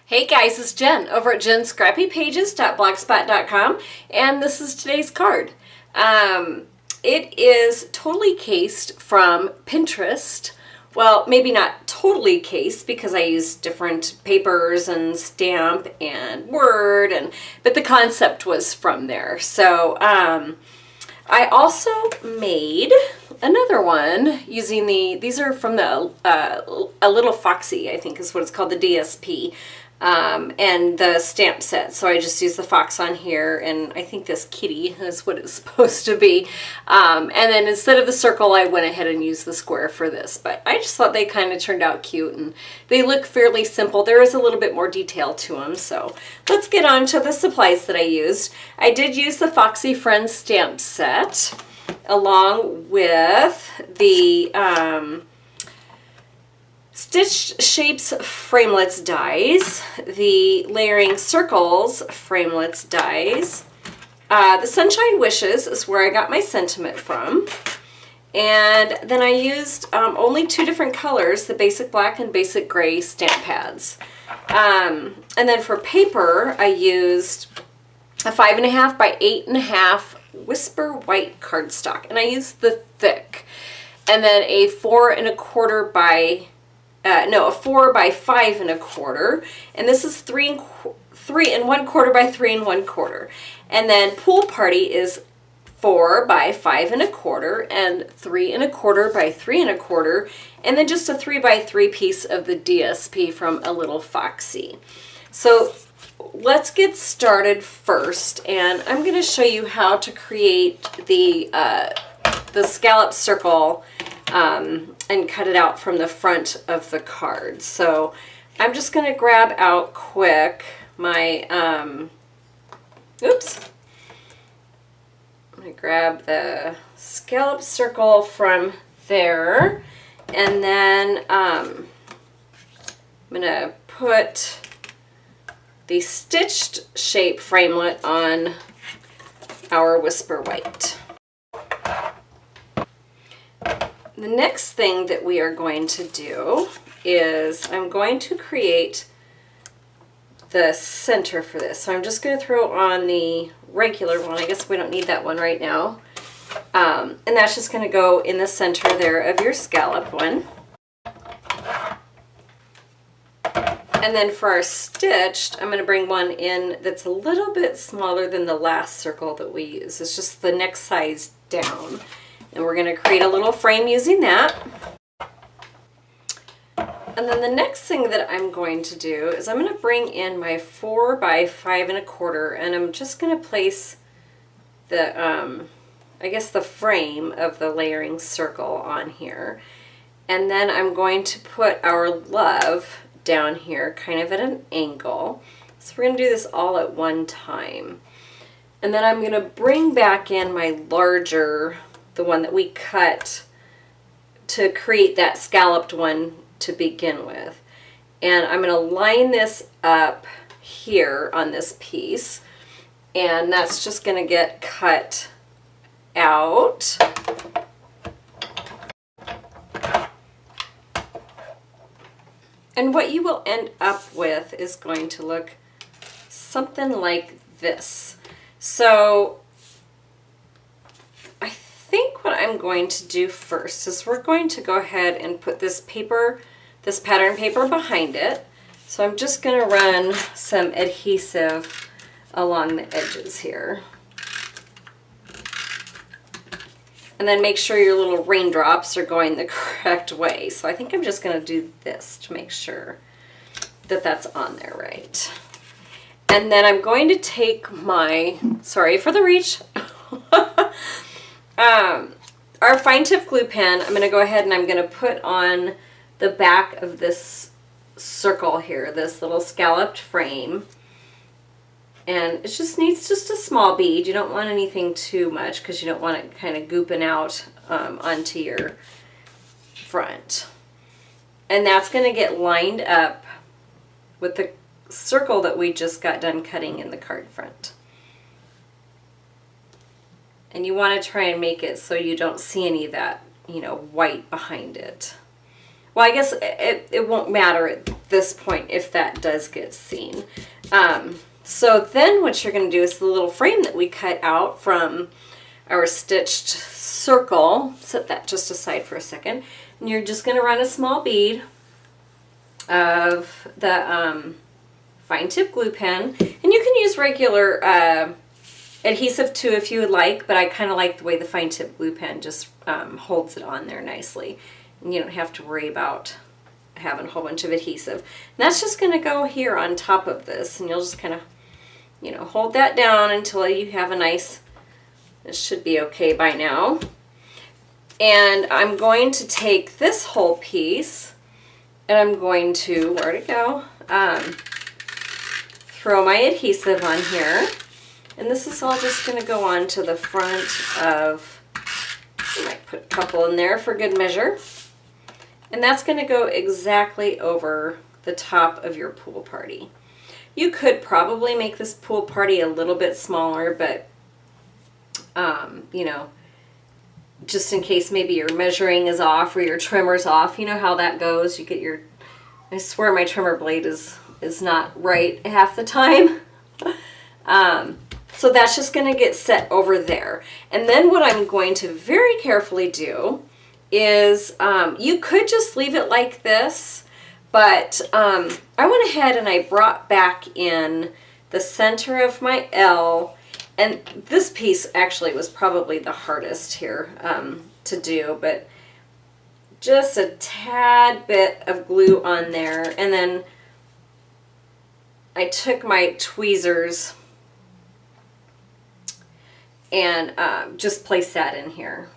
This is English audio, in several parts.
Hey guys, it's Jen over at jenscrappypages.blogspot.com, and this is today's card. It is totally cased from Pinterest. Well, maybe not totally cased because I use different papers and stamp and Word, but the concept was from there. So I also made another one using these are from the A Little Foxy, I think is what it's called, the DSP. And the stamp set. So I just used the fox on here, and I think this kitty is what it's supposed to be. And then instead of the circle, I went ahead and used the square for this. But I just thought they kind of turned out cute, and they look fairly simple. There is a little bit more detail to them. So let's get on to the supplies that I used. I did use the Foxy Friends Stamp set along with the Stitched Shapes Framelits dies, the Layering Circles Framelits dies. The Sunshine Wishes is where I got my sentiment from. And then I used only two different colors, the basic black and basic gray stamp pads. And then for paper, I used a 5.5 by 8.5 Whisper White cardstock. And I used the thick. And then a 4 1/4 by a 4 by 5 1/4, and this is 3 1/4 by 3 1/4. And then Pool Party is 4 by 5 1/4 and 3 1/4 by 3 1/4, and then just a 3 by 3 piece of the DSP from A Little Foxy. So let's get started first, and I'm going to show you how to create the scallop circle and cut it out from the front of the card. So I'm just going to grab out quick my, I'm going to grab the scallop circle from there, and then I'm going to put the stitched shape framelit on our Whisper White. The next thing that we are going to do is I'm going to create the center for this. So I'm just going to throw on the regular one. I guess we don't need that one right now. And that's just going to go in the center there of your scallop one. And then for our stitched, I'm going to bring one in that's a little bit smaller than the last circle that we use. It's just the next size down. And we're going to create a little frame using that. And then the next thing that I'm going to do is I'm going to bring in my 4 by 5 1/4, and I'm just going to place the, I guess the frame of the layering circle on here. And then I'm going to put our love down here kind of at an angle. So we're going to do this all at one time. And then I'm going to bring back in my larger, the one that we cut to create that scalloped one to begin with. And I'm going to line this up here on this piece, and that's just going to get cut out. And what you will end up with is going to look something like this. So I think what I'm going to do first is we're going to go ahead and put this paper, this pattern paper behind it. So I'm just going to run some adhesive along the edges here. And then make sure your little raindrops are going the correct way. So I think I'm just going to do this to make sure that that's on there right. And then I'm going to take my, sorry for the reach, our fine tip glue pen. I'm going to go ahead and I'm going to put on the back of this circle here, this little scalloped frame. And it just needs just a small bead. You don't want anything too much because you don't want it kind of gooping out onto your front. And that's going to get lined up with the circle that we just got done cutting in the card front. And you want to try and make it so you don't see any of that, you know, white behind it. Well, I guess it won't matter this point if that does get seen. So then what you're going to do is the little frame that we cut out from our stitched circle, set that just aside for a second, and you're just going to run a small bead of the fine tip glue pen, and you can use regular adhesive too if you would like, but I kind of like the way the fine tip glue pen just holds it on there nicely, and you don't have to worry about having a whole bunch of adhesive. And that's just going to go here on top of this, and you'll just kind of, you know, hold that down until you have a nice, this should be okay by now. And I'm going to take this whole piece and I'm going to, where'd it go? Throw my adhesive on here. And this is all just going to go on to the front of, I might put a couple in there for good measure. And that's going to go exactly over the top of your pool party. You could probably make this pool party a little bit smaller, but, you know, just in case maybe your measuring is off or your trimmer's off. You know how that goes. You get your, I swear my trimmer blade is not right half the time. So that's just going to get set over there. And then what I'm going to very carefully do is, you could just leave it like this, but I went ahead and I brought back in the center of my L, and this piece actually was probably the hardest here to do, but just a tad bit of glue on there, and then I took my tweezers and just placed that in here.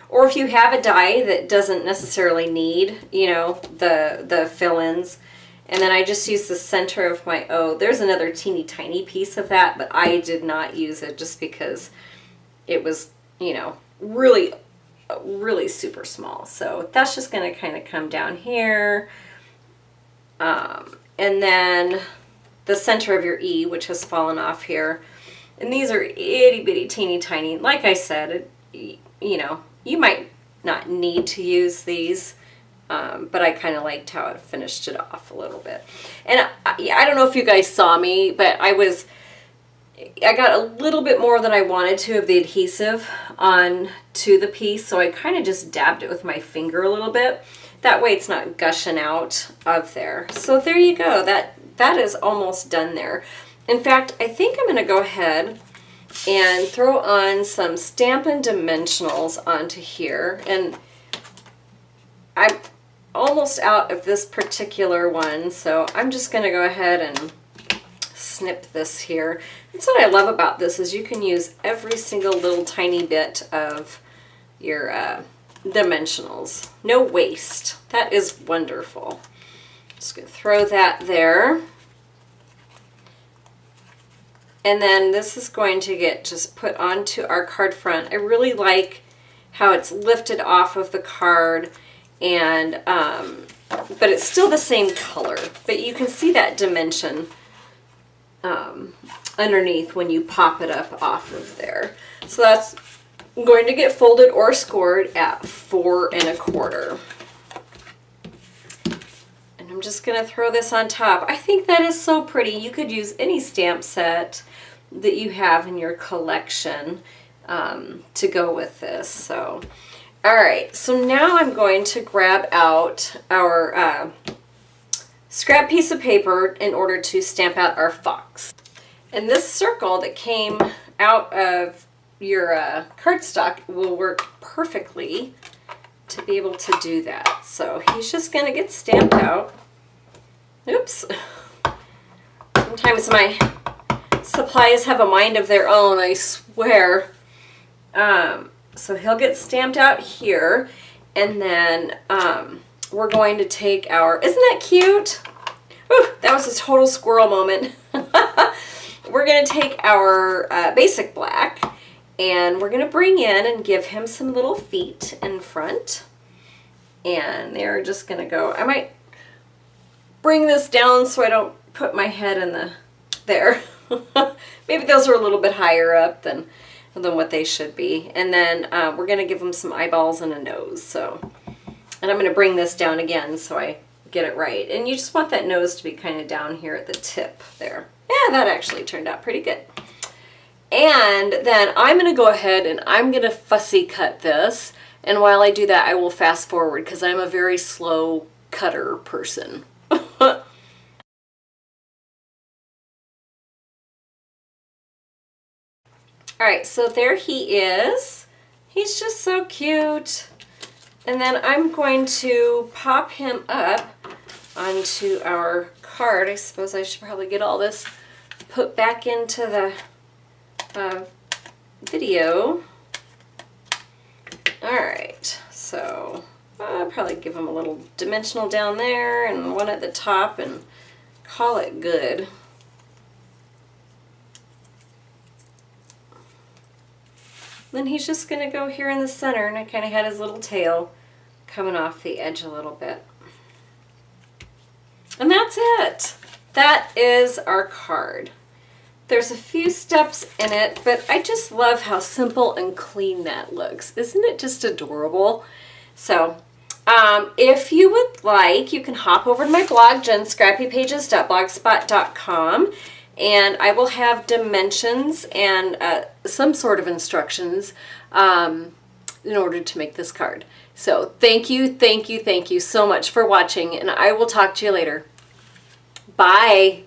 Or if you have a die that doesn't necessarily need, you know, the fill-ins, and then I just use the center of my O. There's another teeny tiny piece of that, but I did not use it just because it was, you know, really, really super small. So that's just going to kind of come down here. And then the center of your E, which has fallen off here. And these are itty bitty teeny tiny. Like I said, you know, you might not need to use these, but I kind of liked how it finished it off a little bit. And I don't know if you guys saw me, but I got a little bit more than I wanted to of the adhesive on to the piece, so I kind of just dabbed it with my finger a little bit. That way it's not gushing out of there. So there you go. That is almost done there. In fact, I think I'm going to go ahead and throw on some Stampin' Dimensionals onto here. And I'm almost out of this particular one, so I'm just going to go ahead and snip this here. That's what I love about this, is you can use every single little tiny bit of your dimensionals. No waste. That is wonderful. Just going to throw that there. And then this is going to get just put onto our card front. I really like how it's lifted off of the card, and but it's still the same color. But you can see that dimension underneath when you pop it up off of there. So that's going to get folded or scored at 4 1/4. And I'm just going to throw this on top. I think that is so pretty. You could use any stamp set that you have in your collection to go with this. So, all right. So now I'm going to grab out our scrap piece of paper in order to stamp out our fox. And this circle that came out of your cardstock will work perfectly to be able to do that. So he's just going to get stamped out. Oops. Sometimes my supplies have a mind of their own, I swear. So he'll get stamped out here, and then we're going to take our, isn't that cute? Whew, that was a total squirrel moment. We're going to take our basic black, and we're going to bring in and give him some little feet in front. And they're just going to go, I might bring this down so I don't put my head in there. Maybe those are a little bit higher up than what they should be. And then we're going to give them some eyeballs and a nose. So, and I'm going to bring this down again so I get it right. And you just want that nose to be kind of down here at the tip there. Yeah, that actually turned out pretty good. And then I'm going to go ahead and I'm going to fussy cut this. And while I do that, I will fast forward because I'm a very slow cutter person. All right, so there he is. He's just so cute. And then I'm going to pop him up onto our card. I suppose I should probably get all this put back into the video. All right, so I'll probably give him a little dimensional down there and one at the top and call it good. Then he's just going to go here in the center, and I kind of had his little tail coming off the edge a little bit. And that's it. That is our card. There's a few steps in it, but I just love how simple and clean that looks. Isn't it just adorable? So, if you would like, you can hop over to my blog, jenscrappypages.blogspot.com, and I will have dimensions and some sort of instructions in order to make this card. So thank you so much for watching, and I will talk to you later. Bye.